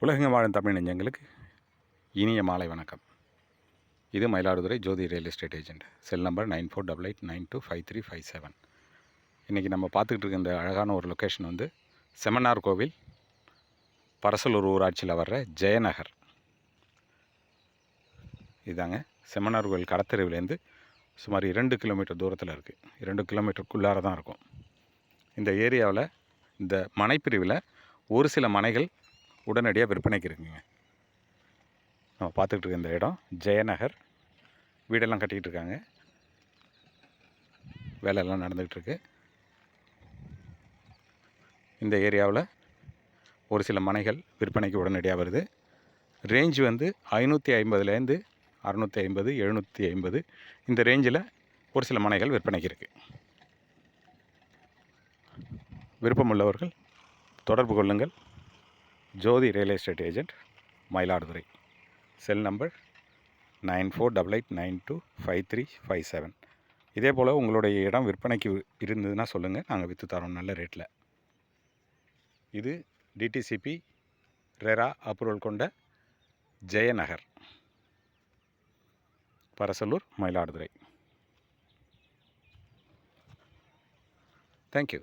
உலகெங்கும் வாழும் தமிழ் நெஞ்சங்களுக்கு இனிய மாலை வணக்கம். இது Mayiladuthurai Jothi real estate agent. Cell number 9488925357. இன்றைக்கி நம்ம பார்த்துக்கிட்டு இருக்க இந்த அழகான ஒரு லொக்கேஷன் வந்து செம்மனார் கோவில், பரசலூர் ஊராட்சியில் வர்ற ஜெயநகர். இதாங்க செம்மனார் கோவில் கடத்தெருவிலேருந்து சுமார் 2 கிலோமீட்டர் தூரத்தில் இருக்குது. 2 கிலோமீட்டருக்குள்ளார தான் இருக்கும். இந்த ஏரியாவில் இந்த மனைப்பிரிவில் ஒரு சில மனைகள் உடனடியாக விற்பனைக்கு இருக்குங்க. நம்ம பார்த்துக்கிட்டு இருக்க இந்த இடம் ஜெயநகர். வீடெல்லாம் கட்டிக்கிட்டு இருக்காங்க, வேலையெல்லாம் நடந்துகிட்ருக்கு. இந்த ஏரியாவில் ஒரு சில மனைகள் விற்பனைக்கு உடனடியாக வருது. ரேஞ்சு வந்து 550லேருந்து 650, 750 இந்த ரேஞ்சில் ஒரு சில மனைகள் விற்பனைக்கு இருக்குது. விருப்பமுள்ளவர்கள் தொடர்பு கொள்ளுங்கள். Jothi real estate agent, Mayiladuthurai. Cell number 9488925357. இதே போல் உங்களுடைய இடம் விற்பனைக்கு இருந்ததுன்னா சொல்லுங்கள், நாங்கள் விற்று தரோம் நல்ல ரேட்டில். இது டிடிசிபி ரெரா அப்ரூவல் கொண்ட ஜெயநகர், பரசலூர், மயிலாடுதுறை. தேங்க்யூ.